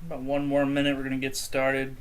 About one more minute, we're going to get started.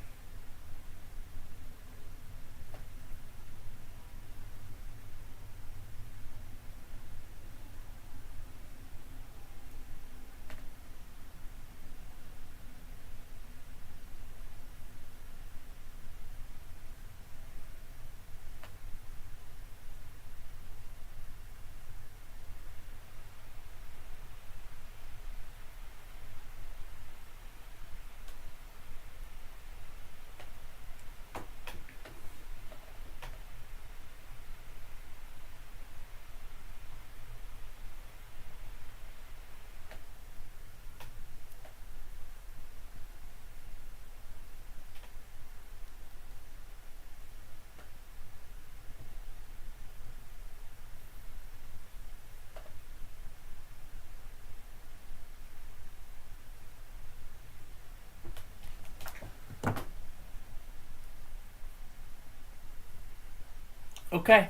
Okay,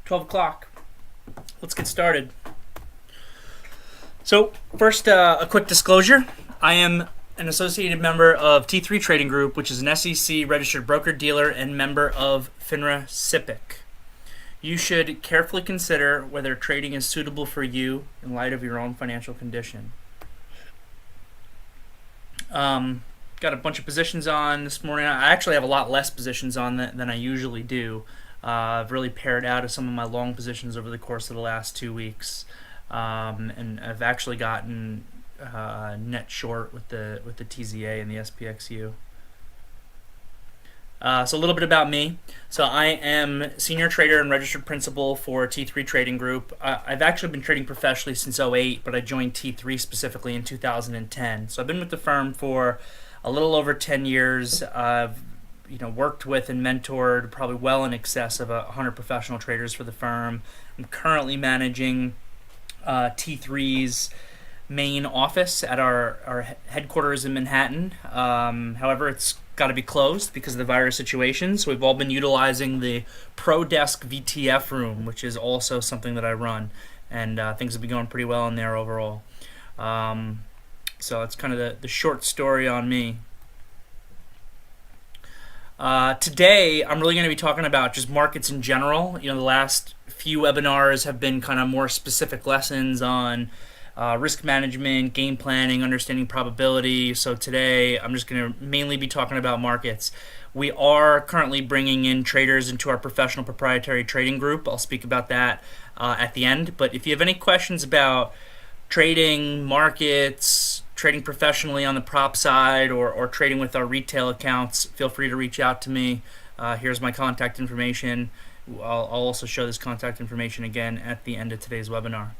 12 o'clock. Let's get started. So, first, a quick disclosure. I am an associated member of T3 Trading Group, which is an SEC registered broker-dealer and member of FINRA SIPC. You should carefully consider whether trading is suitable for you in light of your own financial condition. Got a bunch of positions on this morning. I actually have a lot less positions on than I usually do. I've really pared out of some of my long positions over the course of the last 2 weeks, and I've actually gotten net short with the TZA and the SPXU. So a little bit about me. So I am senior trader and registered principal for T3 Trading Group. I've actually been trading professionally since '08, but I joined T3 specifically in 2010. So I've been with the firm for a little over 10 years. I've worked with and mentored probably well in excess of 100 professional traders for the firm. I'm currently managing T3's main office at our headquarters in Manhattan. However, it's got to be closed because of the virus situation, so we've all been utilizing the ProDesk VTF room, which is also something that I run, and things have been going pretty well in there overall. So that's kind of the short story on me. Today, I'm really going to be talking about just markets in general. The last few webinars have been kind of more specific lessons on risk management, game planning, understanding probability. So today, I'm just going to mainly be talking about markets. We are currently bringing in traders into our professional proprietary trading group. I'll speak about that at the end. But if you have any questions about trading, markets, trading professionally on the prop side or trading with our retail accounts, feel free to reach out to me. Here's my contact information. I'll also show this contact information again at the end of today's webinar.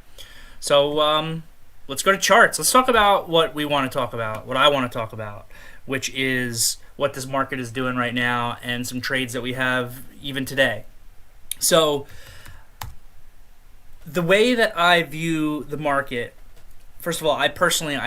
So let's go to charts. Let's talk about what we want to talk about, what I want to talk about, which is what this market is doing right now and some trades that we have even today. So the way that I view the market, first of all, I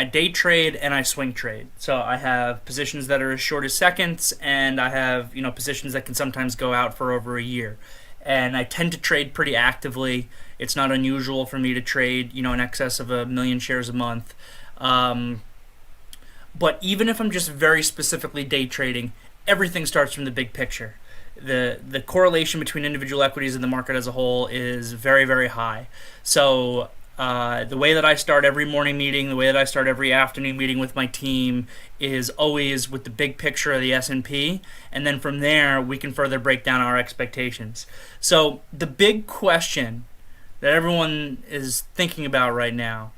day trade and I swing trade. So I have positions that are as short as seconds, and I have positions that can sometimes go out for over a year. And I tend to trade pretty actively. It's not unusual for me to trade in excess of 1 million shares a month. But even if I'm just very specifically day trading, everything starts from the big picture. The correlation between individual equities and the market as a whole is very, very high. So the way that I start every morning meeting, the way that I start every afternoon meeting with my team is always with the big picture of the S&P, and then from there we can further break down our expectations. So the big question that everyone is thinking about right now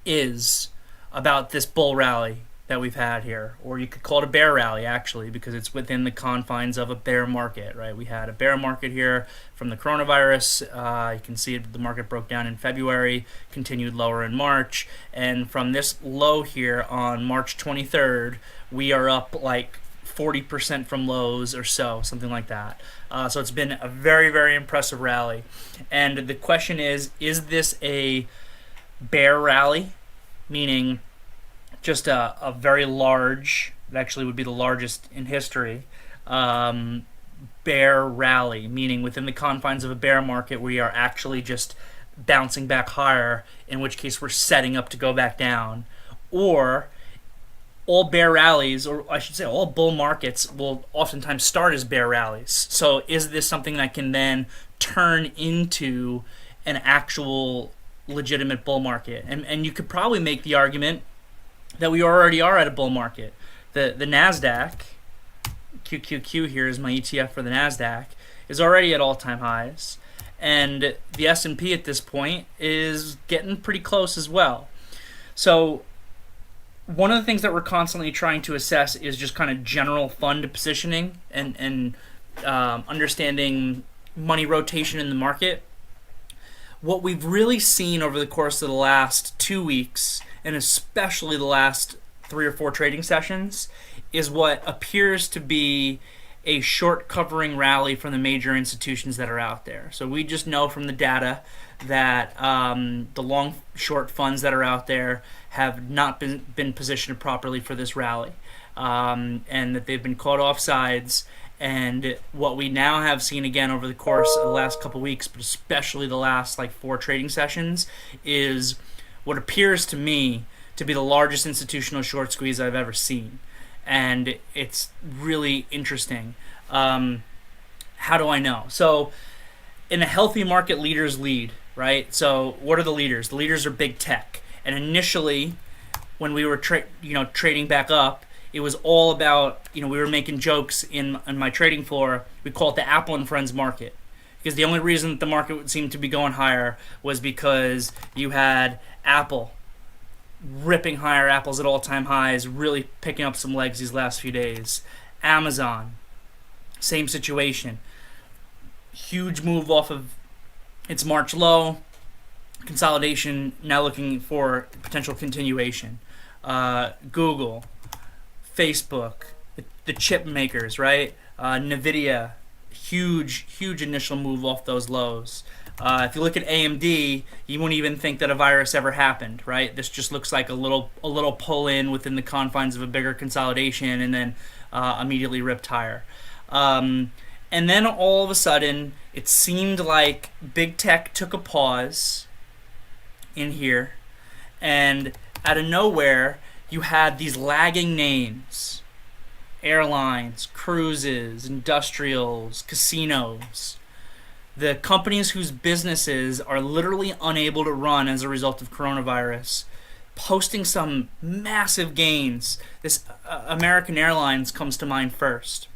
is about this bull rally that we've had here, or you could call it a bear rally actually, because it's within the confines of a bear market, right? We had a bear market here from the coronavirus. You can see the market broke down in February, continued lower in March, and from this low here on March 23rd, we are up like 40% from lows or so, something like that. So it's been a very, very impressive rally. And the question is this a bear rally, meaning just a very large, it actually would be the largest in history, bear rally, meaning within the confines of a bear market we are actually just bouncing back higher, in which case we're setting up to go back down? Or all bear rallies, or I should say all bull markets, will oftentimes start as bear rallies. So is this something that can then turn into an actual legitimate bull market? And you could probably make the argument that we already are at a bull market. The NASDAQ, QQQ here is my ETF for the NASDAQ, is already at all-time highs. And the S&P at this point is getting pretty close as well. So one of the things that we're constantly trying to assess is just kind of general fund positioning and understanding money rotation in the market. What we've really seen over the course of the last 2 weeks, and especially the last 3 or 4 trading sessions, is what appears to be a short covering rally from the major institutions that are out there. So we just know from the data that the long short funds that are out there have not been positioned properly for this rally, and that they've been caught off sides. And what we now have seen again over the course of the last couple weeks, but especially the last 4 trading sessions, is what appears to me to be the largest institutional short squeeze I've ever seen. And it's really interesting. How do I know? So in a healthy market, leaders lead, right? So what are the leaders? The leaders are big tech. And initially, when we were trading back up, it was all about, we were making jokes on my trading floor. We call it the Apple and Friends market, because the only reason that the market would seem to be going higher was because you had Apple ripping higher, Apple's at all-time highs, really picking up some legs these last few days. Amazon, same situation. Huge move off of its March low. Consolidation, now looking for potential continuation. Google, Facebook, the chip makers, right? NVIDIA, huge initial move off those lows. If you look at AMD, you wouldn't even think that a virus ever happened, right? This just looks like a little pull in within the confines of a bigger consolidation, and then immediately ripped higher. And then all of a sudden, it seemed like big tech took a pause in here, and out of nowhere, you had these lagging names: airlines, cruises, industrials, casinos. The companies whose businesses are literally unable to run as a result of coronavirus, posting some massive gains. This American Airlines comes to mind first.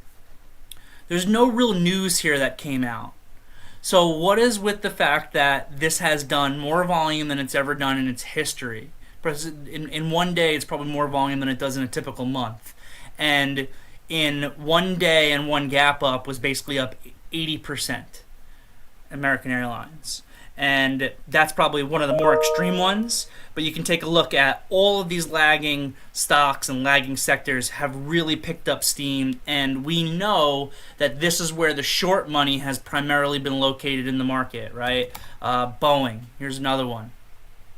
There's no real news here that came out. So what is with the fact that this has done more volume than it's ever done in its history? In one day, it's probably more volume than it does in a typical month. And in one day and one gap up was basically up 80%, American Airlines. And that's probably one of the more extreme ones. But you can take a look at all of these lagging stocks and lagging sectors have really picked up steam. And we know that this is where the short money has primarily been located in the market, right? Boeing, here's another one.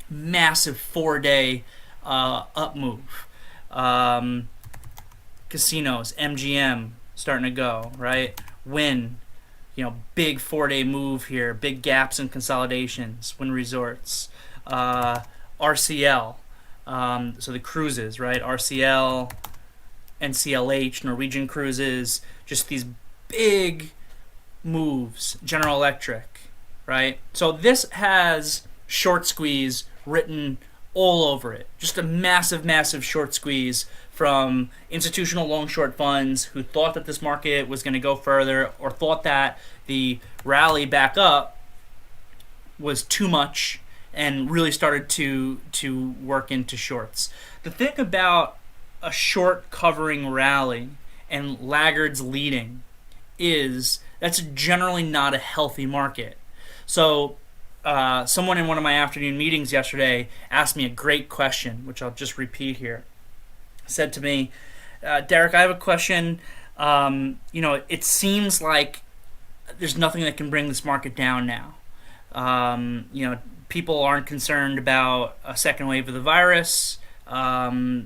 Massive 4-day up move. Casinos, MGM starting to go, right? Wynn, big 4-day move here, big gaps and consolidations. Wynn Resorts, RCL, so the cruises, right? RCL, NCLH, Norwegian Cruises, just these big moves. General Electric, right? So this has short squeeze written all over it. Just a massive, massive short squeeze from institutional long short funds who thought that this market was going to go further or thought that the rally back up was too much and really started to work into shorts. The thing about a short covering rally and laggards leading is that's generally not a healthy market. So someone in one of my afternoon meetings yesterday asked me a great question, which I'll just repeat here. Said to me, Derrick, I have a question. It seems like there's nothing that can bring this market down now. People aren't concerned about a second wave of the virus. All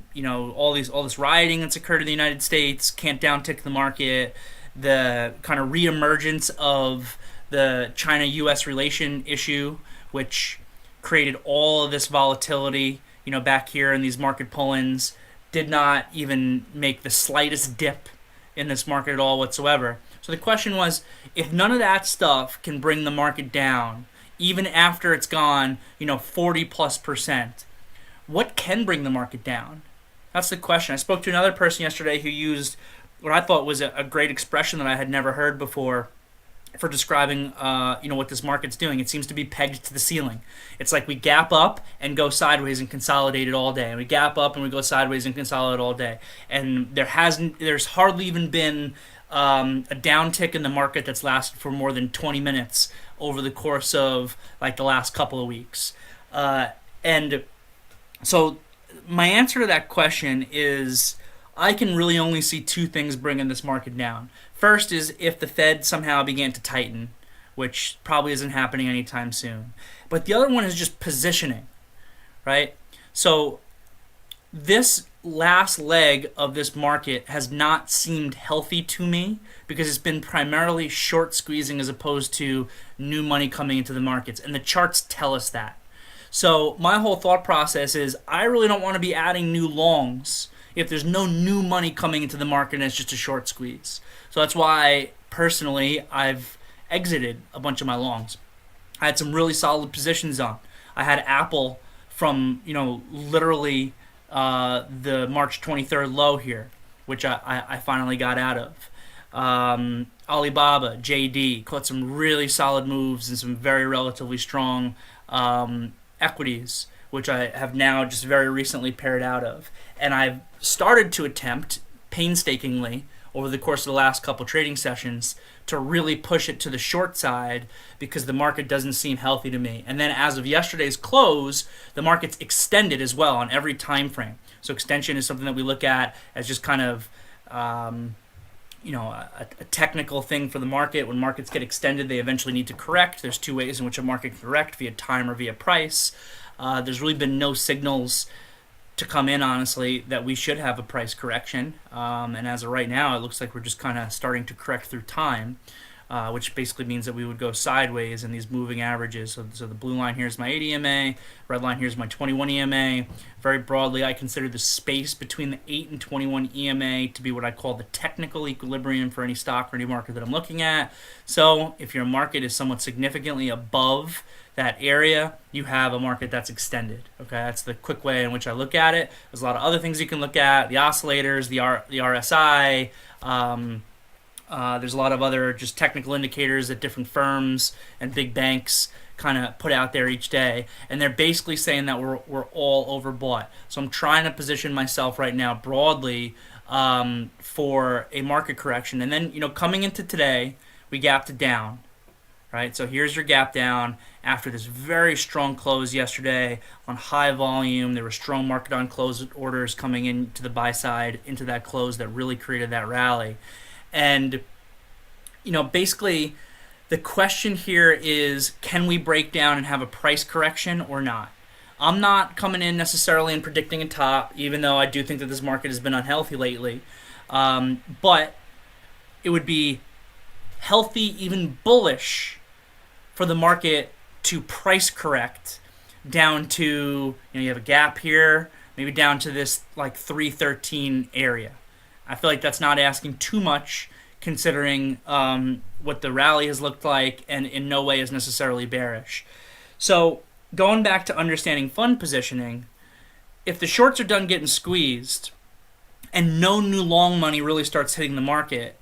this rioting that's occurred in the United States can't downtick the market. The kind of reemergence of the China-U.S. relation issue, which created all of this volatility, back here in these market pull-ins, did not even make the slightest dip in this market at all whatsoever. So the question was, if none of that stuff can bring the market down, even after it's gone, 40+%, what can bring the market down? That's the question. I spoke to another person yesterday who used what I thought was a great expression that I had never heard before for describing what this market's doing. It seems to be pegged to the ceiling. It's like we gap up and go sideways and consolidate it all day, and we gap up and we go sideways and consolidate all day. And there's hardly even been a downtick in the market that's lasted for more than 20 minutes over the course of the last couple of weeks. And so my answer to that question is I can really only see two things bringing this market down. First is if the Fed somehow began to tighten, which probably isn't happening anytime soon. But the other one is just positioning, right? So this last leg of this market has not seemed healthy to me because it's been primarily short squeezing as opposed to new money coming into the markets. And the charts tell us that. So my whole thought process is I really don't want to be adding new longs if there's no new money coming into the market and it's just a short squeeze. So that's why, personally, I've exited a bunch of my longs. I had some really solid positions on. I had Apple from, literally the March 23rd low here, which I finally got out of. Alibaba, JD, caught some really solid moves and some very relatively strong equities, which I have now just very recently paired out of. And I've started to attempt, painstakingly, over the course of the last couple trading sessions, to really push it to the short side because the market doesn't seem healthy to me. And then as of yesterday's close, the market's extended as well on every time frame. So extension is something that we look at as just kind of a technical thing for the market. When markets get extended, they eventually need to correct. There's two ways in which a market can correct, via time or via price. There's really been no signals to come in, honestly, that we should have a price correction. And as of right now, it looks like we're just kind of starting to correct through time, which basically means that we would go sideways in these moving averages. So the blue line here is my 80 EMA, red line here is my 21 EMA. Very broadly, I consider the space between the 8 and 21 EMA to be what I call the technical equilibrium for any stock or any market that I'm looking at. So if your market is somewhat significantly above that area, you have a market that's extended. Okay, that's the quick way in which I look at it. There's a lot of other things you can look at: the oscillators, the RSI. There's a lot of other just technical indicators that different firms and big banks kind of put out there each day, and they're basically saying that we're all overbought. So I'm trying to position myself right now broadly for a market correction. And then, coming into today, we gapped it down, right? So here's your gap down after this very strong close yesterday on high volume. There were strong market on close orders coming into the buy side into that close that really created that rally. And, basically the question here is, can we break down and have a price correction or not? I'm not coming in necessarily and predicting a top, even though I do think that this market has been unhealthy lately. But it would be healthy, even bullish, for the market to price correct down to, you have a gap here, maybe down to this like 313 area. I feel like that's not asking too much considering what the rally has looked like, and in no way is necessarily bearish. So going back to understanding fund positioning, if the shorts are done getting squeezed and no new long money really starts hitting the market,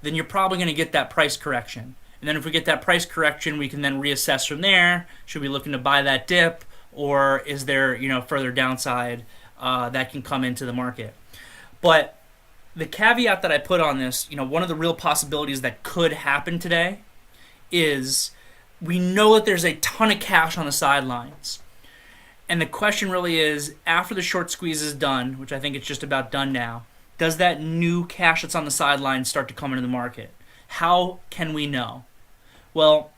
then you're probably going to get that price correction. And then if we get that price correction, we can then reassess from there. Should we be looking to buy that dip, or is there further downside that can come into the market? But the caveat that I put on this, one of the real possibilities that could happen today is we know that there's a ton of cash on the sidelines. And the question really is, after the short squeeze is done, which I think it's just about done now, does that new cash that's on the sidelines start to come into the market? How can we know? Well,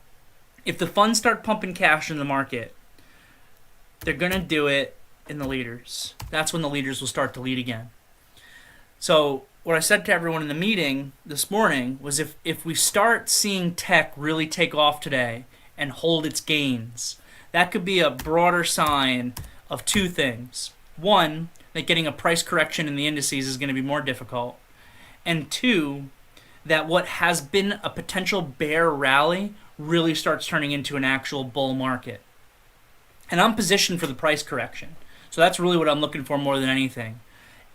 if the funds start pumping cash in the market, they're going to do it in the leaders. That's when the leaders will start to lead again. So what I said to everyone in the meeting this morning was, if we start seeing tech really take off today and hold its gains, that could be a broader sign of two things. One, that getting a price correction in the indices is going to be more difficult. And two, that what has been a potential bear rally really starts turning into an actual bull market. And I'm positioned for the price correction. So that's really what I'm looking for more than anything.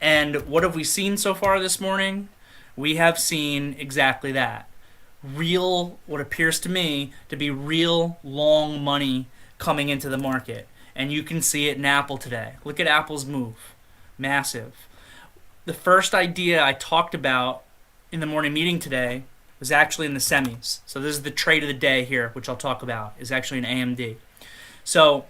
And what have we seen so far this morning? We have seen exactly that. Real, what appears to me to be real long money coming into the market. And you can see it in Apple today. Look at Apple's move. Massive. The first idea I talked about in the morning meeting today was actually in the semis. So this is the trade of the day here, which I'll talk about, is actually an AMD. So,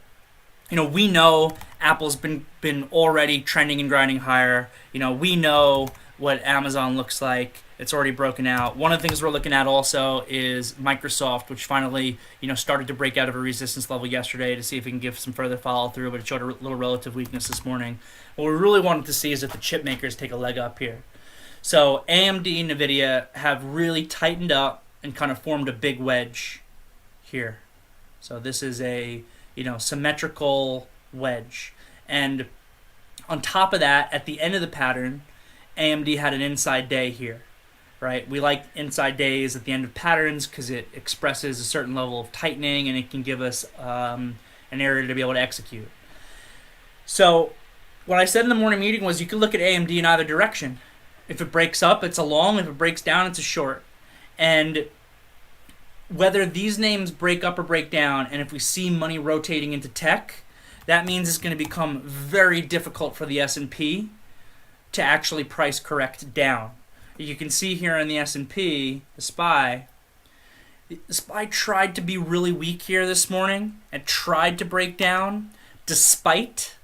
we know Apple's been already trending and grinding higher. We know what Amazon looks like. It's already broken out. One of the things we're looking at also is Microsoft, which finally, started to break out of a resistance level yesterday to see if we can give some further follow through, but it showed a little relative weakness this morning. What we really wanted to see is if the chip makers take a leg up here. So AMD and NVIDIA have really tightened up and kind of formed a big wedge here. So this is a symmetrical wedge. And on top of that, at the end of the pattern, AMD had an inside day here, right? We like inside days at the end of patterns because it expresses a certain level of tightening and it can give us an area to be able to execute. So what I said in the morning meeting was you could look at AMD in either direction. If it breaks up, it's a long. If it breaks down, it's a short. And whether these names break up or break down, and if we see money rotating into tech, that means it's going to become very difficult for the S&P to actually price correct down. You can see here in the S&P, the SPY tried to be really weak here this morning and tried to break down despite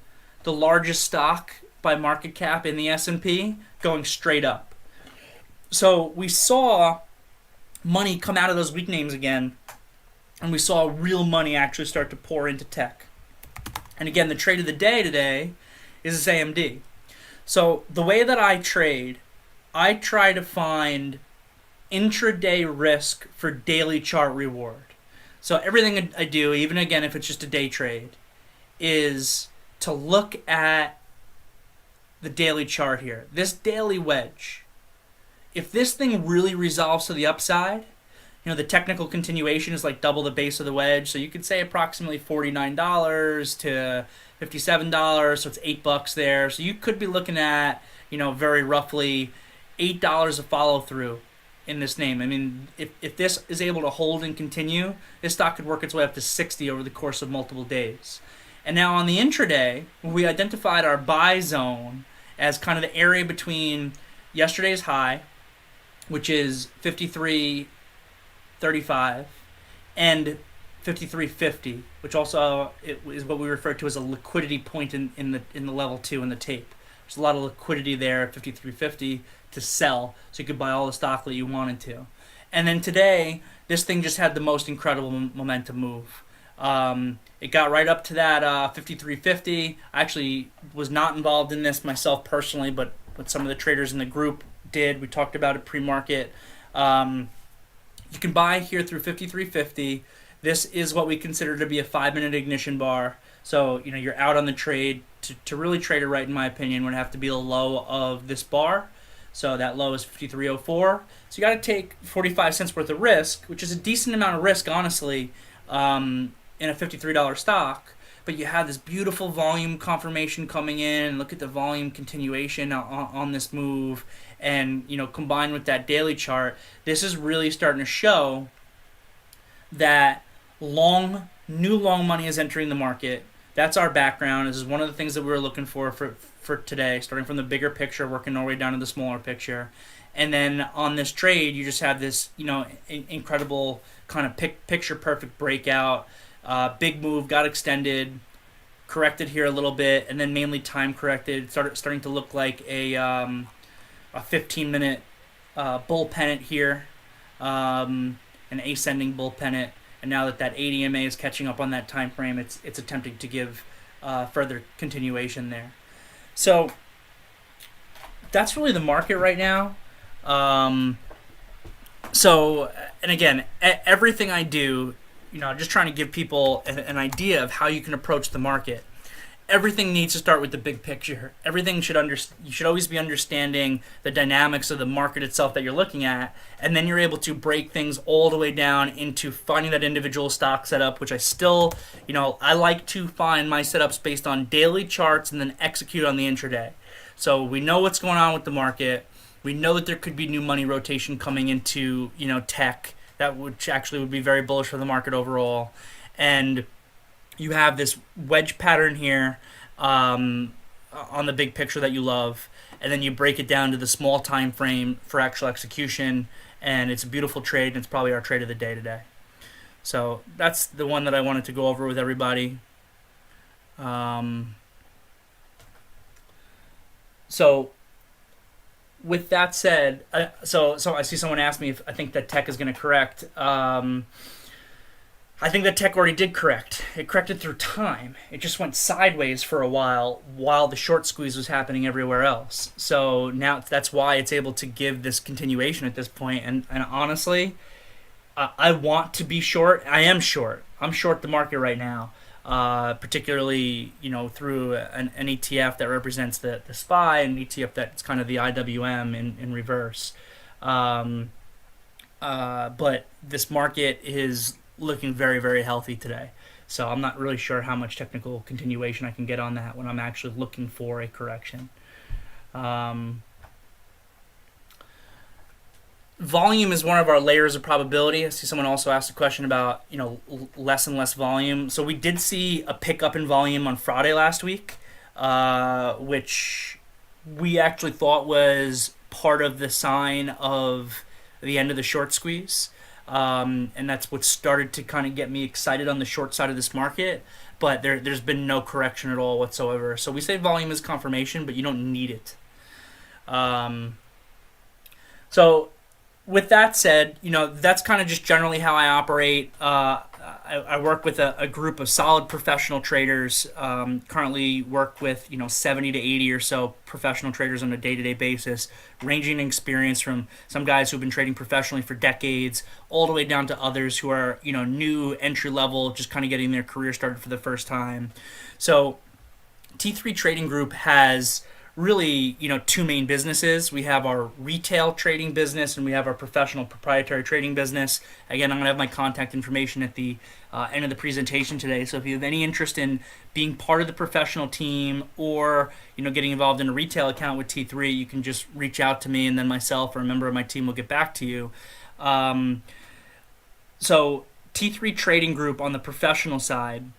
the largest stock by market cap in the S&P going straight up. So we saw money come out of those weak names again, and we saw real money actually start to pour into tech. And again, the trade of the day today is this AMD. So the way that I trade, I try to find intraday risk for daily chart reward. So everything I do, even again if it's just a day trade, is to look at the daily chart here. This daily wedge. If this thing really resolves to the upside, the technical continuation is like double the base of the wedge. So you could say approximately $49 to $57. So it's $8 there. So you could be looking at, very roughly $8 of follow through in this name. I mean, if this is able to hold and continue, this stock could work its way up to 60 over the course of multiple days. And now on the intraday, we identified our buy zone as kind of the area between yesterday's high, which is 53.35, and 53.50, which also is what we refer to as a liquidity point in the level 2 in the tape. There's a lot of liquidity there at 53.50 to sell, so you could buy all the stock that you wanted to. And then today, this thing just had the most incredible momentum move. It got right up to that 53.50. I actually was not involved in this myself personally, but what some of the traders in the group did. We talked about it pre-market. You can buy here through 53.50. This is what we consider to be a 5-minute ignition bar. So, you're out on the trade. To really trade it right, in my opinion, would have to be the low of this bar. So that low is 53.04. So you got to take 45 cents worth of risk, which is a decent amount of risk, honestly, in a $53 stock. But you have this beautiful volume confirmation coming in. Look at the volume continuation on this move. And, combined with that daily chart, this is really starting to show that new long money is entering the market. That's our background. This is one of the things that we were looking for today, starting from the bigger picture, working our way down to the smaller picture. And then on this trade, you just have this, incredible kind of picture-perfect breakout. Big move, got extended, corrected here a little bit, and then mainly time corrected. Starting to look like a 15-minute bull pennant here, an ascending bull pennant. And now that 80 MA is catching up on that time frame, it's attempting to give further continuation there. So that's really the market right now. And again, everything I do, just trying to give people an idea of how you can approach the market. Everything needs to start with the big picture. You should always be understanding the dynamics of the market itself that you're looking at, and then you're able to break things all the way down into finding that individual stock setup, which I still, I like to find my setups based on daily charts and then execute on the intraday. So we know what's going on with the market. We know that there could be new money rotation coming into, tech, which actually would be very bullish for the market overall. And you have this wedge pattern here on the big picture that you love, and then you break it down to the small time frame for actual execution, and it's a beautiful trade, and it's probably our trade of the day today. So that's the one that I wanted to go over with everybody. So with that said, so I see someone ask me if I think that tech is going to correct. I think that tech already did correct. It corrected through time. It just went sideways for a while the short squeeze was happening everywhere else. So now that's why it's able to give this continuation at this point. And honestly, I want to be short. I am short. I'm short the market right now, particularly through an ETF that represents the SPY, and an ETF that's kind of the IWM in reverse. But this market is looking very, very healthy today. So I'm not really sure how much technical continuation I can get on that when I'm actually looking for a correction. Volume is one of our layers of probability. I see someone also asked a question about less and less volume. So we did see a pickup in volume on Friday last week, which we actually thought was part of the sign of the end of the short squeeze. And that's what started to kind of get me excited on the short side of this market. But there's been no correction at all whatsoever. So we say volume is confirmation, but you don't need it. So with that said, that's kind of just generally how I operate. I work with a group of solid professional traders. Currently work with 70 to 80 or so professional traders on a day-to-day basis, ranging in experience from some guys who've been trading professionally for decades, all the way down to others who are new entry level, just kind of getting their career started for the first time. So T3 Trading Group has really, two main businesses. We have our retail trading business and we have our professional proprietary trading business. Again, I'm going to have my contact information at the end of the presentation today. So if you have any interest in being part of the professional team or, getting involved in a retail account with T3, you can just reach out to me and then myself or a member of my team will get back to you. So T3 Trading Group on the professional side,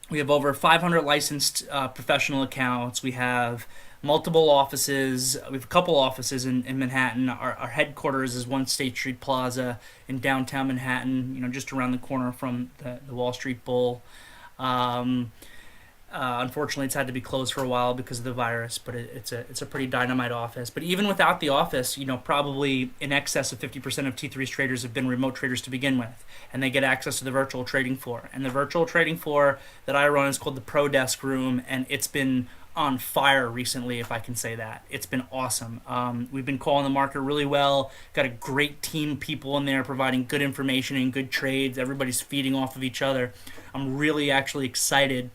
we have over 500 licensed professional accounts. We have multiple offices. We have a couple offices in Manhattan. Our headquarters is 1 State Street Plaza in downtown Manhattan, just around the corner from the Wall Street Bull. Unfortunately, it's had to be closed for a while because of the virus, but it's a pretty dynamite office. But even without the office, probably in excess of 50% of T3's traders have been remote traders to begin with, and they get access to the virtual trading floor. And the virtual trading floor that I run is called the Pro Desk Room, and it's been on fire recently, if I can say that. It's been awesome. We've been calling the market really well. Got a great team of people in there providing good information and good trades. Everybody's feeding off of each other. I'm really actually excited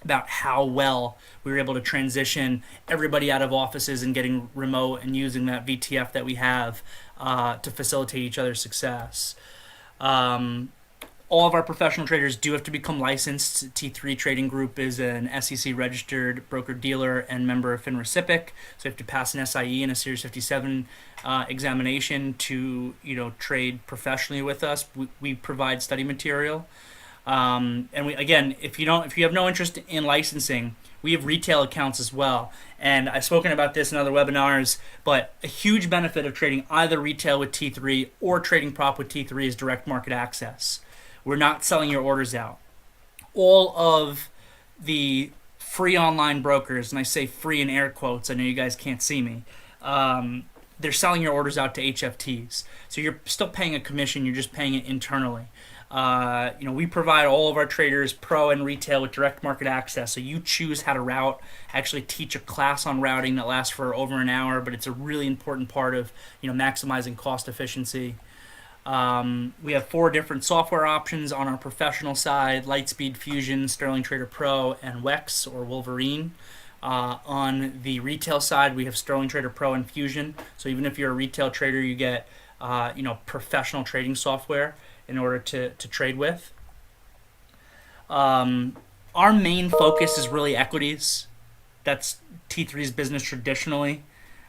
about how well we were able to transition everybody out of offices and getting remote and using that VTF that we have to facilitate each other's success. All of our professional traders do have to become licensed. T3 Trading Group is an SEC registered broker-dealer and member of FINRA SIPC, so you have to pass an SIE and a Series 57 examination to trade professionally with us. We provide study material. And we, again, if you have no interest in licensing, we have retail accounts as well. And I've spoken about this in other webinars, but a huge benefit of trading either retail with T3 or trading prop with T3 is direct market access. We're not selling your orders out. All of the free online brokers, and I say free in air quotes, I know you guys can't see me, they're selling your orders out to HFTs. So you're still paying a commission, you're just paying it internally. We provide all of our traders, pro and retail, with direct market access. So you choose how to route. I actually teach a class on routing that lasts for over an hour, but it's a really important part of maximizing cost efficiency. We have 4 different software options on our professional side: Lightspeed, Fusion, Sterling Trader Pro, and Wex or Wolverine. On the retail side, we have Sterling Trader Pro and Fusion. So even if you're a retail trader, you get professional trading software in order to trade with. Our main focus is really equities. That's T3's business traditionally.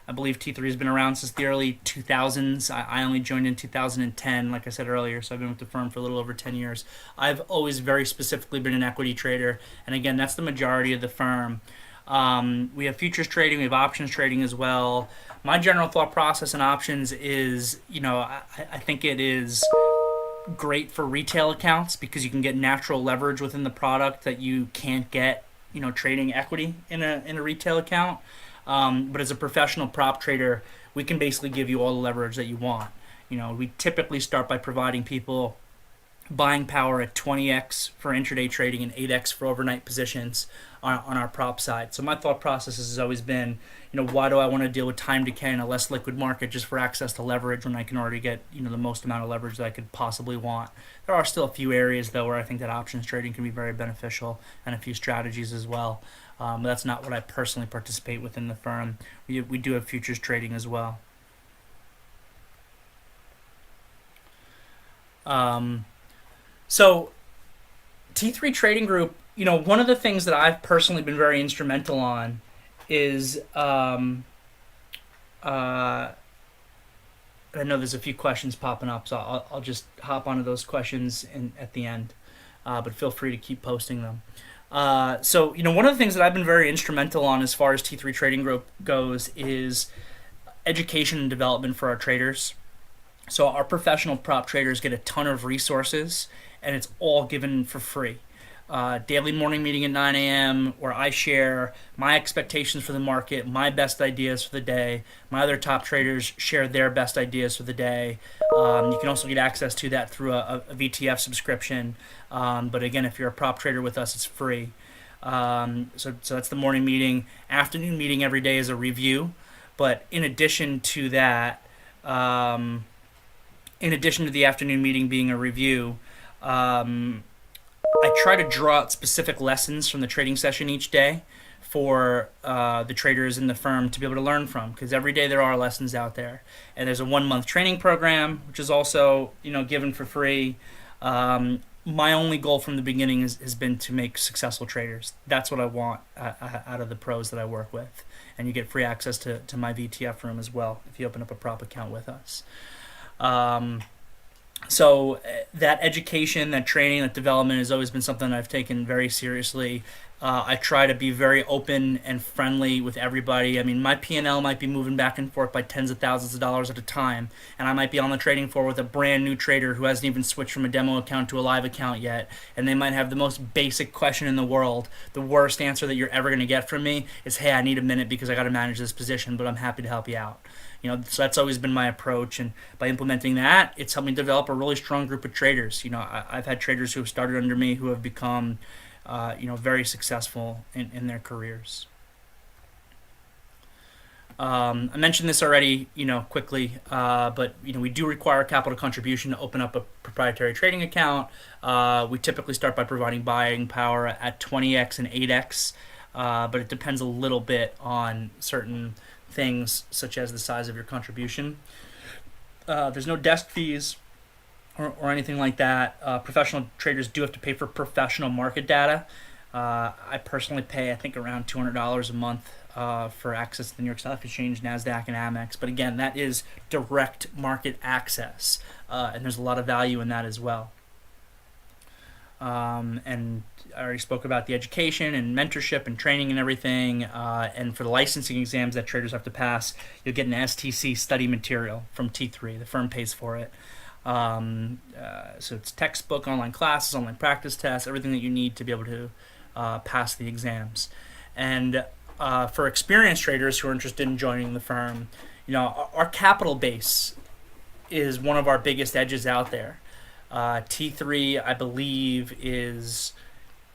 I believe T3 has been around since the early 2000s. I only joined in 2010, like I said earlier, so I've been with the firm for a little over 10 years. I've always very specifically been an equity trader, and again, that's the majority of the firm. We have futures trading, we have options trading as well. My general thought process in options is, I think it is great for retail accounts because you can get natural leverage within the product that you can't get, trading equity in a retail account. But as a professional prop trader, we can basically give you all the leverage that you want. We typically start by providing people buying power at 20x for intraday trading and 8x for overnight positions on our prop side. So my thought process has always been, why do I want to deal with time decay in a less liquid market just for access to leverage when I can already get, the most amount of leverage that I could possibly want? There are still a few areas, though, where I think that options trading can be very beneficial, and a few strategies as well. But that's not what I personally participate within the firm. We do have futures trading as well. So T3 Trading Group, one of the things that I've personally been very instrumental on is, I know there's a few questions popping up, so I'll just hop onto those questions at the end, but feel free to keep posting them. So one of the things that I've been very instrumental on as far as T3 Trading Group goes is education and development for our traders. So our professional prop traders get a ton of resources, and it's all given for free. Daily morning meeting at 9 a.m. where I share my expectations for the market, my best ideas for the day. My other top traders share their best ideas for the day. You can also get access to that through a VTF subscription. But again, if you're a prop trader with us, it's free. So that's the morning meeting. Afternoon meeting every day is a review. But in addition to that, in addition to the afternoon meeting being a review, I try to draw out specific lessons from the trading session each day for the traders in the firm to be able to learn from, because every day there are lessons out there. And there's a 1 month training program, which is also given for free. My only goal from the beginning has been to make successful traders. That's what I want out of the pros that I work with. And you get free access to my VTF room as well if you open up a prop account with us. So that education, that training, that development has always been something I've taken very seriously. I try to be very open and friendly with everybody. I mean, my P&L might be moving back and forth by tens of thousands of dollars at a time, and I might be on the trading floor with a brand new trader who hasn't even switched from a demo account to a live account yet, and they might have the most basic question in the world. The worst answer that you're ever going to get from me is, hey, I need a minute because I got to manage this position, but I'm happy to help you out. So that's always been my approach, and by implementing that, it's helped me develop a really strong group of traders. I've had traders who have started under me who have become very successful in their careers. I mentioned this already, quickly, but we do require a capital contribution to open up a proprietary trading account. We typically start by providing buying power at 20x and 8x, but it depends a little bit on certain things, such as the size of your contribution. There's no desk fees or anything like that. Professional traders do have to pay for professional market data. I personally pay, I think, around $200 a month for access to the New York Stock Exchange, NASDAQ, and Amex. But again, that is direct market access, and there's a lot of value in that as well. And I already spoke about the education and mentorship and training and everything. And for the licensing exams that traders have to pass, you'll get an STC study material from T3. The firm pays for it. So it's textbook, online classes, online practice tests, everything that you need to be able to pass the exams. And for experienced traders who are interested in joining the firm, our capital base is one of our biggest edges out there. T3, I believe, is,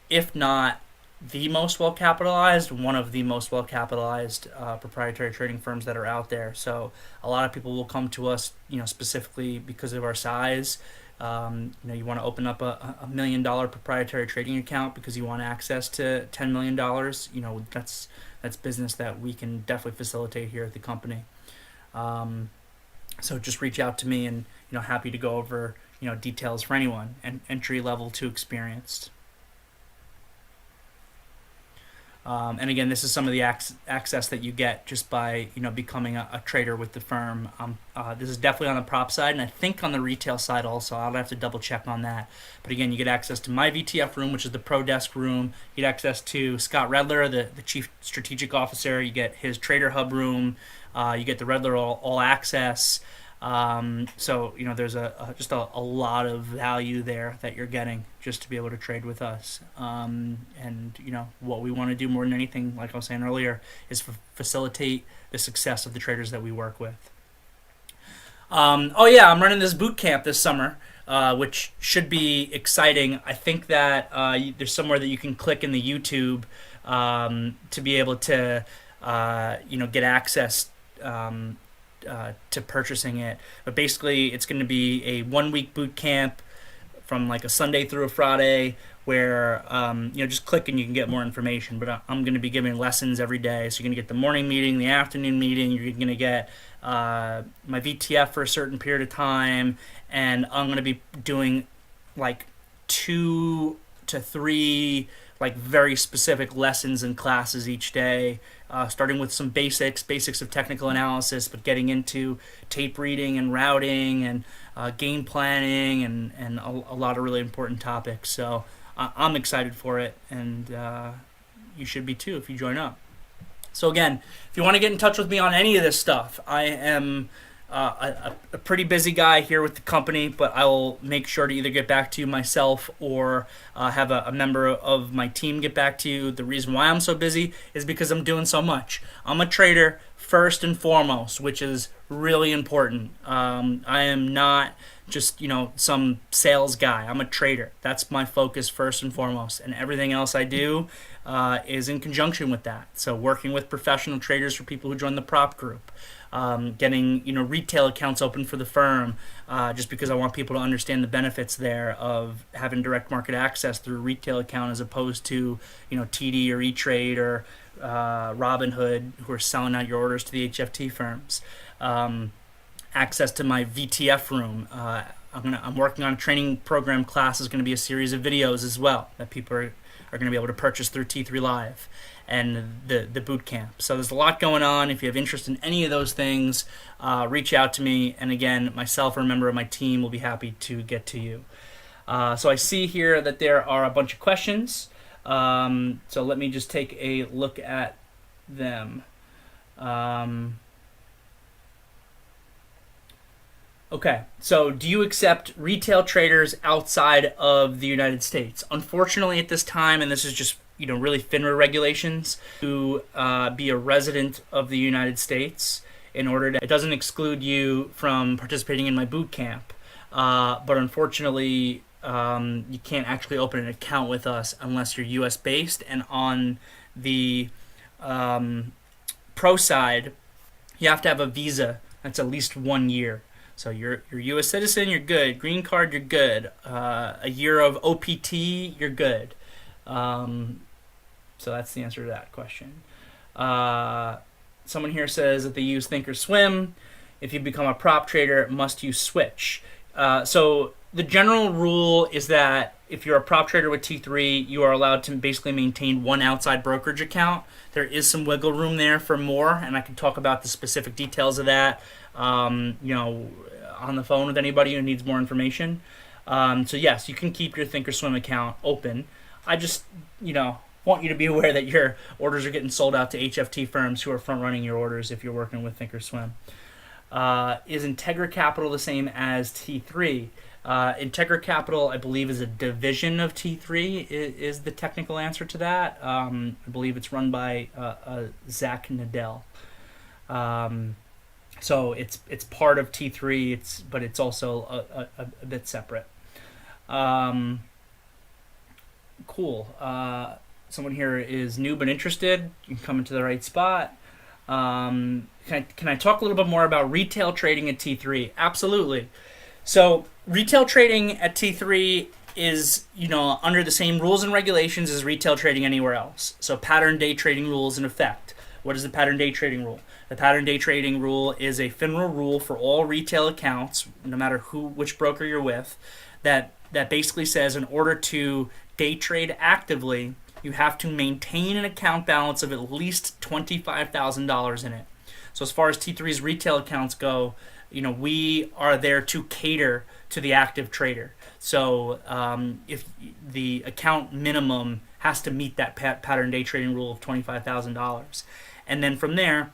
if not the most well-capitalized, one of the most well-capitalized proprietary trading firms that are out there. So a lot of people will come to us, specifically because of our size. You want to open up a $1 million proprietary trading account because you want access to $10 million. That's business that we can definitely facilitate here at the company. So just reach out to me, and happy to go over details for anyone, and entry level to experienced. And again, this is some of the access that you get just by becoming a trader with the firm. This is definitely on the prop side, and I think on the retail side also. I'll have to double check on that. But again, you get access to my VTF room, which is the pro desk room. You get access to Scott Redler, the chief strategic officer. You get his trader hub room. You get the Redler all access. So there's just a lot of value there that you're getting just to be able to trade with us. And what we want to do more than anything, like I was saying earlier, is facilitate the success of the traders that we work with. I'm running this boot camp this summer, which should be exciting. I think that there's somewhere that you can click in the YouTube to be able to get access to purchasing it. But basically, it's going to be a 1-week boot camp from like a Sunday through a Friday, where just click and you can get more information. But I'm going to be giving lessons every day. So you're going to get the morning meeting, the afternoon meeting. You're going to get my VTF for a certain period of time, and I'm going to be doing like 2 to 3 like very specific lessons and classes each day, starting with some basics of technical analysis, but getting into tape reading and routing and game planning and a lot of really important topics. So I'm excited for it, and you should be too if you join up. So again, if you want to get in touch with me on any of this stuff, I am a pretty busy guy here with the company, but I will make sure to either get back to you myself or have a member of my team get back to you. The reason why I'm so busy is because I'm doing so much. I'm a trader first and foremost, which is really important. I am not just some sales guy. I'm a trader. That's my focus first and foremost, and everything else I do is in conjunction with that. So working with professional traders for people who join the prop group, getting retail accounts open for the firm, just because I want people to understand the benefits there of having direct market access through a retail account as opposed to TD or E-Trade or Robinhood, who are selling out your orders to the HFT firms. Access to my VTF room. I'm working on a training program class. Is going to be a series of videos as well that people are going to be able to purchase through T3 Live and the boot camp. So there's a lot going on. If you have interest in any of those things, reach out to me. And again, myself or a member of my team will be happy to get to you. So I see here that there are a bunch of questions. So let me just take a look at them. Okay, so do you accept retail traders outside of the United States? Unfortunately, at this time, and this is just really FINRA regulations, to be a resident of the United States in order to. It doesn't exclude you from participating in my boot camp, but unfortunately, you can't actually open an account with us unless you're U.S. based, and on the pro side, you have to have a visa that's at least 1 year. So you're a U.S. citizen, you're good. Green card, you're good. A year of OPT, you're good. So that's the answer to that question. Someone here says that they use Thinkorswim. If you become a prop trader, must you switch? So the general rule is that if you're a prop trader with T3, you are allowed to basically maintain one outside brokerage account. There is some wiggle room there for more, and I can talk about the specific details of that, on the phone with anybody who needs more information. So yes, you can keep your Thinkorswim account open. I just, want you to be aware that your orders are getting sold out to HFT firms who are front running your orders if you're working with Thinkorswim. Is Integra Capital the same as T3? Integra Capital, I believe, is a division of T3, is the technical answer to that. I believe it's run by Zach Nadell. So it's part of T3, but it's also a bit separate. Cool. Someone here is new but interested. You can come into the right spot. Can I talk a little bit more about retail trading at T3? Absolutely. So retail trading at T3 is, under the same rules and regulations as retail trading anywhere else. So pattern day trading rules in effect. What is the pattern day trading rule? The pattern day trading rule is a FINRA rule for all retail accounts, no matter which broker you're with, that basically says in order to day trade actively, you have to maintain an account balance of at least $25,000 in it. So as far as T3's retail accounts go, we are there to cater to the active trader. So if the account minimum has to meet that pattern day trading rule of $25,000. And then from there,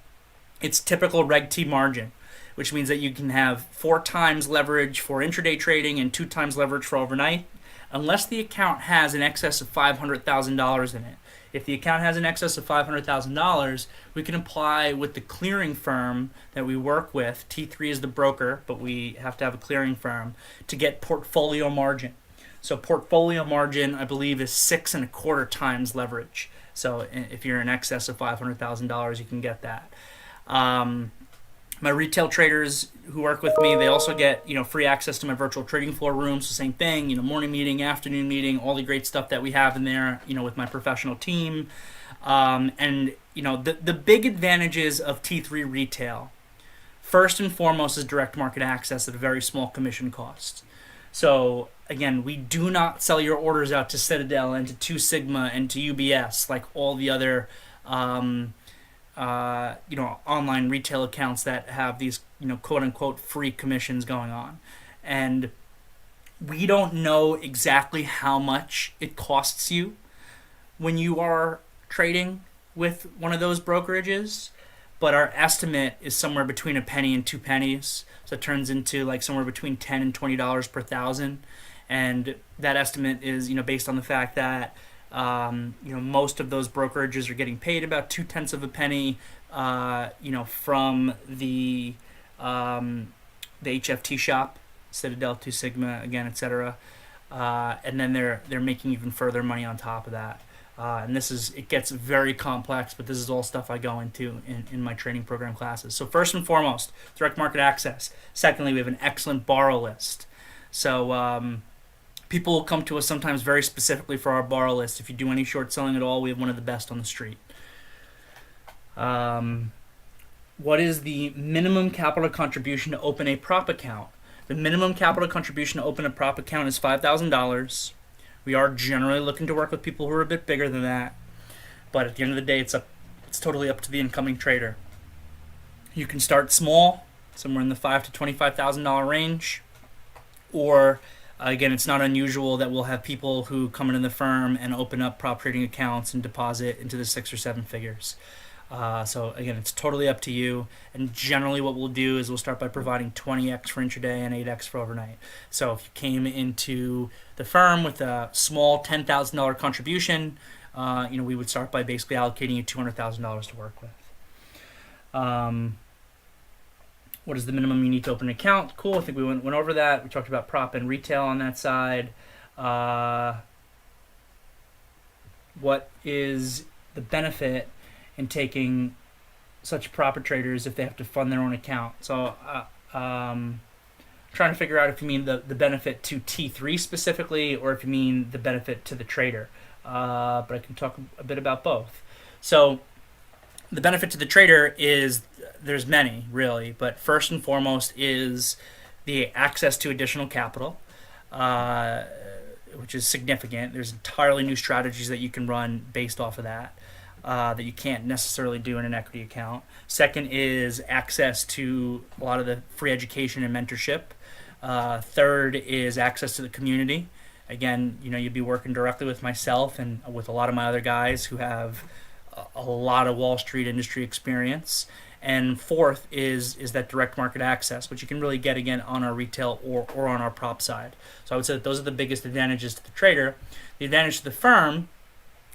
it's typical Reg T margin, which means that you can have 4 times leverage for intraday trading and 2 times leverage for overnight, unless the account has an excess of $500,000 in it. If the account has an excess of $500,000, we can apply with the clearing firm that we work with. T3 is the broker, but we have to have a clearing firm to get portfolio margin. So portfolio margin, I believe, is 6.25 times leverage. So if you're in excess of $500,000, you can get that. My retail traders who work with me, they also get free access to my virtual trading floor rooms. So same thing, morning meeting, afternoon meeting, all the great stuff that we have in there, with my professional team. And the big advantages of T3 retail, first and foremost, is direct market access at a very small commission cost. So again, we do not sell your orders out to Citadel and to Two Sigma and to UBS like all the other online retail accounts that have these, quote unquote free commissions going on. And we don't know exactly how much it costs you when you are trading with one of those brokerages, but our estimate is somewhere between a penny and 2 pennies. So it turns into like somewhere between $10 and $20 per thousand. And that estimate is, based on the fact that most of those brokerages are getting paid about 0.2 of a penny, from the HFT shop, Citadel, Two Sigma, again, etc. And then they're making even further money on top of that. And it gets very complex, but this is all stuff I go into in my training program classes. So first and foremost, direct market access. Secondly, we have an excellent borrow list. So people will come to us sometimes very specifically for our borrow list. If you do any short selling at all, we have one of the best on the street. What is the minimum capital contribution to open a prop account? The minimum capital contribution to open a prop account is $5,000. We are generally looking to work with people who are a bit bigger than that, but at the end of the day, it's totally up to the incoming trader. You can start small, somewhere in the $5,000 to $25,000 range, or again, it's not unusual that we'll have people who come into the firm and open up prop trading accounts and deposit into the 6 or 7 figures. So again, it's totally up to you. And generally what we'll do is we'll start by providing 20x for intraday and 8x for overnight. So if you came into the firm with a small $10,000 contribution, we would start by basically allocating you $200,000 to work with. What is the minimum you need to open an account? Cool. I think we went over that. We talked about prop and retail on that side. What is the benefit in taking such proper traders if they have to fund their own account? So trying to figure out if you mean the benefit to T3 specifically, or if you mean the benefit to the trader. But I can talk a bit about both. So the benefit to the trader is, there's many really, but first and foremost is the access to additional capital, which is significant. There's entirely new strategies that you can run based off of that. That you can't necessarily do in an equity account. Second is access to a lot of the free education and mentorship. Third is access to the community. Again, you'd be working directly with myself and with a lot of my other guys who have a lot of Wall Street industry experience. And fourth is that direct market access, which you can really get again on our retail or on our prop side. So I would say that those are the biggest advantages to the trader. The advantage to the firm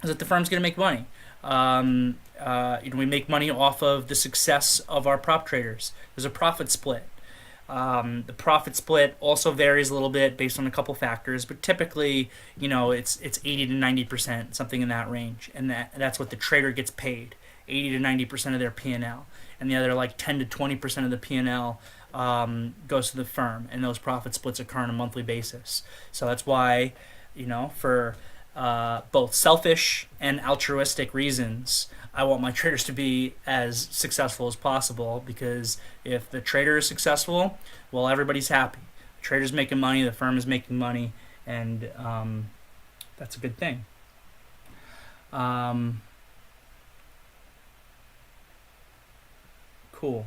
is that the firm's going to make money. We make money off of the success of our prop traders. There's a profit split. The profit split also varies a little bit based on a couple factors, but typically, it's 80 to 90%, something in that range, and that's what the trader gets paid, 80 to 90% of their P&L, and the other like 10 to 20% of the P&L goes to the firm, and those profit splits occur on a monthly basis. So that's why, for both selfish and altruistic reasons, I want my traders to be as successful as possible, because if the trader is successful, well, everybody's happy. The trader's making money, the firm is making money, and that's a good thing. Cool.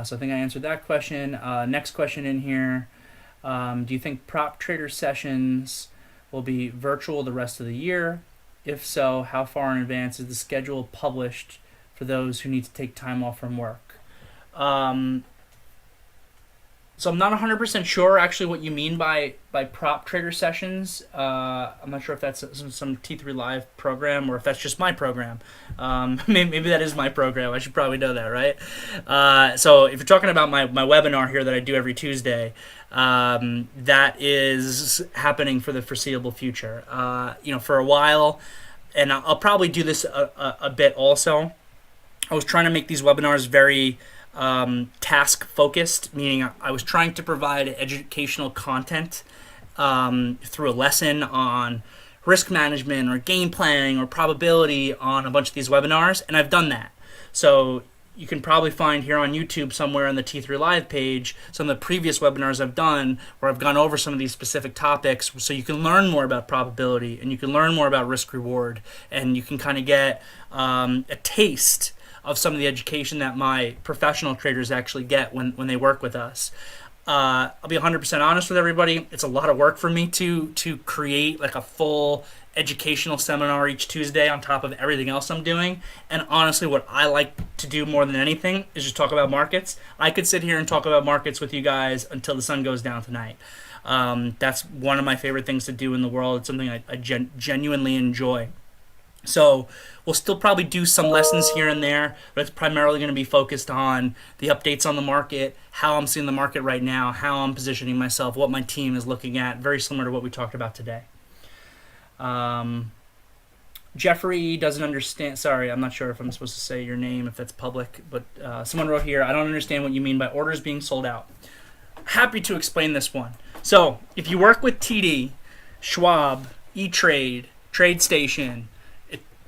So I think I answered that question. Next question in here. Do you think prop trader sessions will be virtual the rest of the year? If so, how far in advance is the schedule published for those who need to take time off from work? So I'm not 100% sure actually what you mean by prop trader sessions. I'm not sure if that's some T3 Live program or if that's just my program. Maybe that is my program. I should probably know that, right? So if you're talking about my webinar here that I do every Tuesday, that is happening for the foreseeable future. For a while, and I'll probably do this a bit also, I was trying to make these webinars very task focused, meaning I was trying to provide educational content through a lesson on risk management or game planning or probability on a bunch of these webinars, and I've done that. So you can probably find here on YouTube somewhere on the T3 Live page some of the previous webinars I've done where I've gone over some of these specific topics, so you can learn more about probability and you can learn more about risk reward, and you can kind of get a taste of some of the education that my professional traders actually get when they work with us. I'll be 100% honest with everybody. It's a lot of work for me to create like a full educational seminar each Tuesday on top of everything else I'm doing. And honestly, what I like to do more than anything is just talk about markets. I could sit here and talk about markets with you guys until the sun goes down tonight. That's one of my favorite things to do in the world. It's something I genuinely enjoy. So we'll still probably do some lessons here and there, but it's primarily going to be focused on the updates on the market, how I'm seeing the market right now, how I'm positioning myself, what my team is looking at, very similar to what we talked about today. Jeffrey doesn't understand. Sorry, I'm not sure if I'm supposed to say your name, if that's public, but someone wrote here, I don't understand what you mean by orders being sold out. Happy to explain this one. So if you work with TD, Schwab, E-Trade, TradeStation,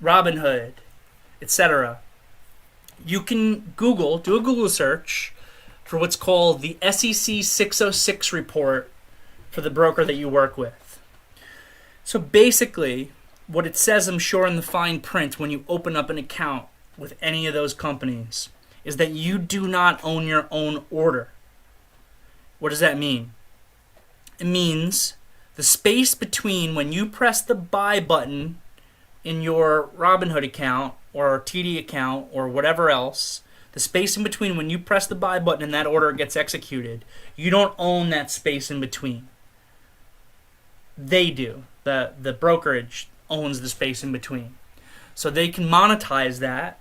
Robinhood, etc., You can do a Google search for what's called the SEC 606 report for the broker that you work with. So basically, what it says, I'm sure, in the fine print when you open up an account with any of those companies is that you do not own your own order. What does that mean? It means the space between when you press the buy button in your Robinhood account or TD account or whatever else, the space in between when you press the buy button and that order gets executed, you don't own that space in between. They do. The brokerage owns the space in between. So they can monetize that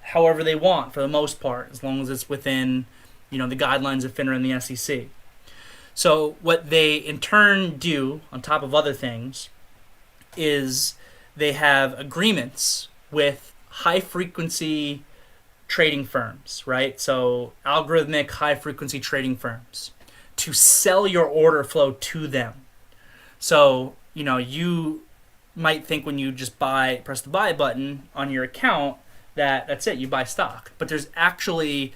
however they want for the most part, as long as it's within, the guidelines of FINRA and the SEC. So what they in turn do, on top of other things, is they have agreements with high-frequency trading firms, right? So algorithmic high-frequency trading firms to sell your order flow to them. So, you might think when you just press the buy button on your account that's it, you buy stock. But there's actually,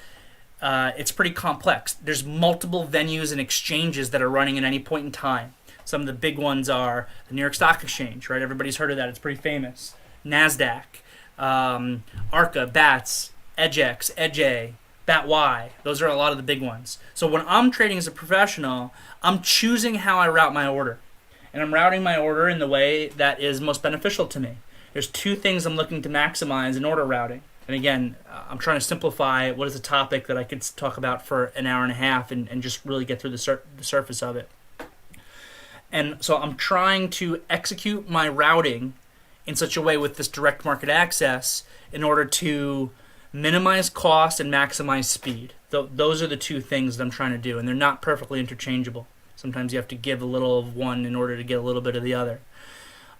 it's pretty complex. There's multiple venues and exchanges that are running at any point in time. Some of the big ones are the New York Stock Exchange, right? Everybody's heard of that. It's pretty famous. NASDAQ, ARCA, BATS, EDGX, EDGE, BATY. Those are a lot of the big ones. So when I'm trading as a professional, I'm choosing how I route my order. And I'm routing my order in the way that is most beneficial to me. There's two things I'm looking to maximize in order routing. And again, I'm trying to simplify what is a topic that I could talk about for an hour and a half and just really get through the surface of it. And so I'm trying to execute my routing in such a way with this direct market access in order to minimize cost and maximize speed. Those are the two things that I'm trying to do, and they're not perfectly interchangeable. Sometimes you have to give a little of one in order to get a little bit of the other.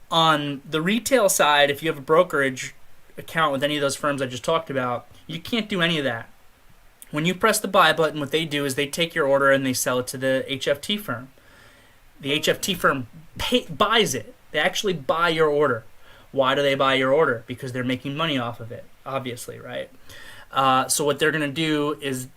On the retail side, if you have a brokerage account with any of those firms I just talked about, you can't do any of that. When you press the buy button, what they do is they take your order and they sell it to the HFT firm. The HFT firm buys it. They actually buy your order. Why do they buy your order? Because they're making money off of it, obviously, right? So what they're going to do is,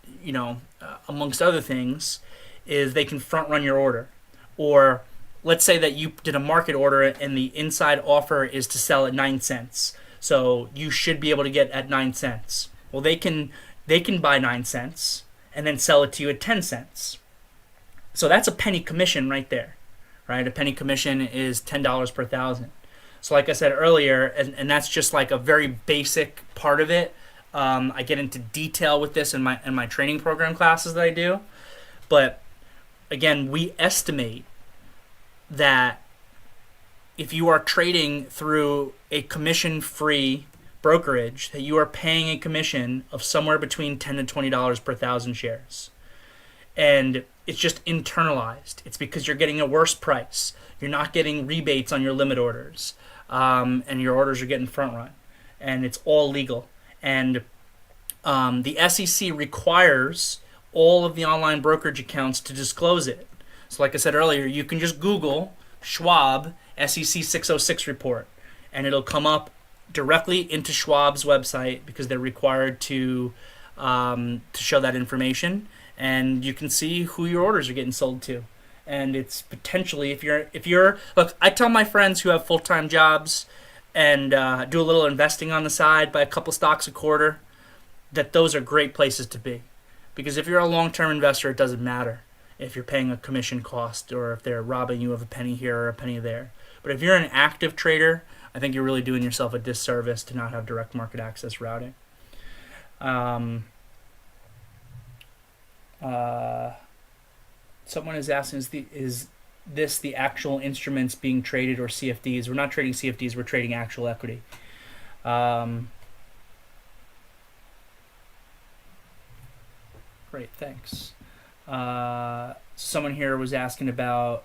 amongst other things, is they can front run your order. Or let's say that you did a market order and the inside offer is to sell at 9 cents. So you should be able to get at 9 cents. Well, they can buy 9 cents and then sell it to you at 10 cents. So that's a penny commission right there, right? A penny commission is $10 per thousand. So like I said earlier, and that's just like a very basic part of it. I get into detail with this in my training program classes that I do. But again, we estimate that if you are trading through a commission-free brokerage, that you are paying a commission of somewhere between $10 to $20 per thousand shares. And it's just internalized. It's because you're getting a worse price. You're not getting rebates on your limit orders. And your orders are getting front run. And it's all legal. And the SEC requires all of the online brokerage accounts to disclose it. So like I said earlier, you can just Google Schwab SEC 606 report, and it'll come up directly into Schwab's website because they're required to show that information, and you can see who your orders are getting sold to. And it's potentially, if you're look, I tell my friends who have full-time jobs and do a little investing on the side, buy a couple stocks a quarter, that those are great places to be. Because if you're a long-term investor, it doesn't matter if you're paying a commission cost or if they're robbing you of a penny here or a penny there. But if you're an active trader, I think you're really doing yourself a disservice to not have direct market access routing. Someone is asking, is this the actual instruments being traded or CFDs? We're not trading CFDs, we're trading actual equity. Great, thanks. Someone here was asking about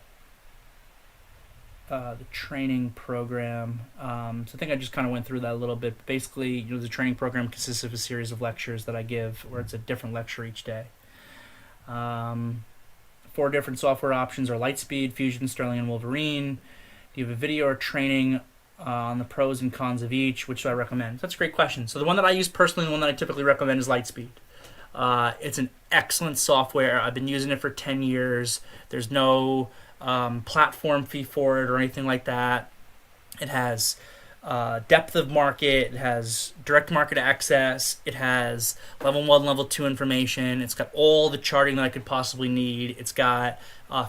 the training program. So I think I just kind of went through that a little bit. Basically, the training program consists of a series of lectures that I give, where it's a different lecture each day. 4 different software options are Lightspeed, Fusion, Sterling, and Wolverine. Do you have a video or training on the pros and cons of each. Which do I recommend? That's a great question. So the one that I use personally, the one that I typically recommend is Lightspeed. It's an excellent software. I've been using it for 10 years. There's no platform fee for it or anything like that. It has depth of market. It has direct market access. It has level 1, level 2 information. It's got all the charting that I could possibly need. It's got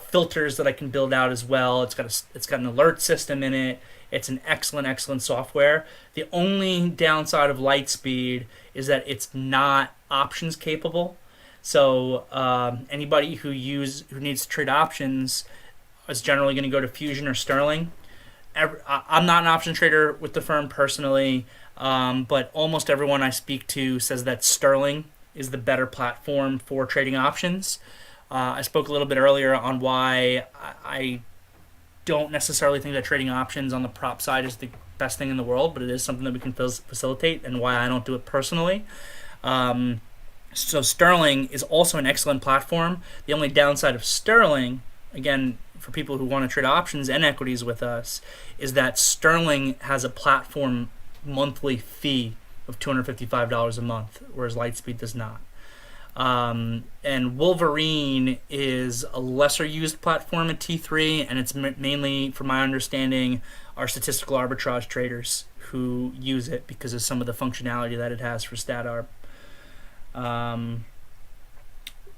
filters that I can build out as well. It's got an alert system in it. It's an excellent software. The only downside of Lightspeed is that it's not options capable. So anybody who needs to trade options is generally going to go to Fusion or Sterling. I'm not an option trader with the firm personally, but almost everyone I speak to says that Sterling is the better platform for trading options. I spoke a little bit earlier on why I don't necessarily think that trading options on the prop side is the best thing in the world, but it is something that we can facilitate, and why I don't do it personally. So Sterling is also an excellent platform. The only downside of Sterling, again, for people who want to trade options and equities with us, is that Sterling has a platform monthly fee of $255 a month, whereas Lightspeed does not. And Wolverine is a lesser used platform at T3, and it's mainly, from my understanding, are statistical arbitrage traders who use it because of some of the functionality that it has for StatArb.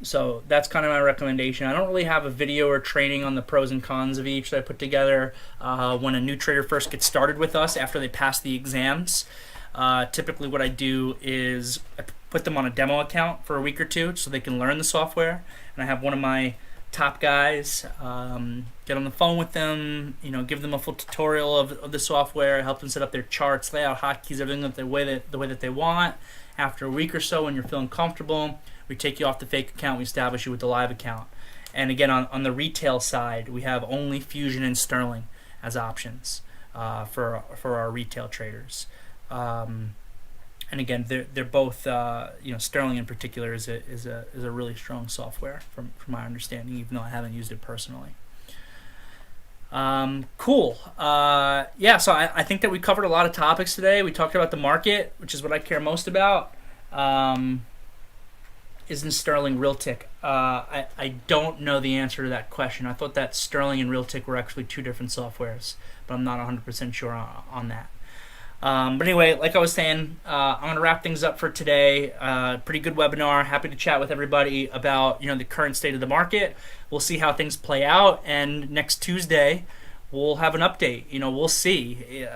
So that's kind of my recommendation. I don't really have a video or training on the pros and cons of each that I put together when a new trader first gets started with us after they pass the exams. Typically what I do is I put them on a demo account for a week or two so they can learn the software, and I have one of my top guys get on the phone with them, give them a full tutorial of the software, help them set up their charts, layout, hotkeys, everything the way that they want. After a week or so, when you're feeling comfortable, we take you off the fake account, we establish you with the live account. And again, on the retail side, we have only Fusion and Sterling as options for our retail traders. And again, they're both, Sterling in particular is a really strong software from my understanding, even though I haven't used it personally. Cool. So I think that we covered a lot of topics today. We talked about the market, which is what I care most about. Isn't Sterling Realtick? I don't know the answer to that question. I thought that Sterling and Realtick were actually two different softwares, but I'm not 100% sure on that. But anyway, like I was saying, I'm going to wrap things up for today. Pretty good webinar. Happy to chat with everybody about the current state of the market. We'll see how things play out, and next Tuesday we'll have an update. We'll see.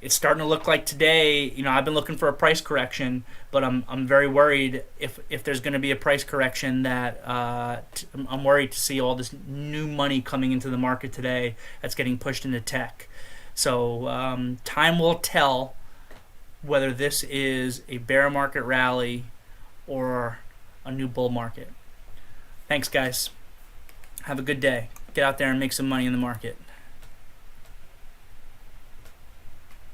It's starting to look like today. I've been looking for a price correction, but I'm very worried if there's going to be a price correction that I'm worried to see all this new money coming into the market today that's getting pushed into tech. So time will tell whether this is a bear market rally or a new bull market. Thanks, guys. Have a good day. Get out there and make some money in the market.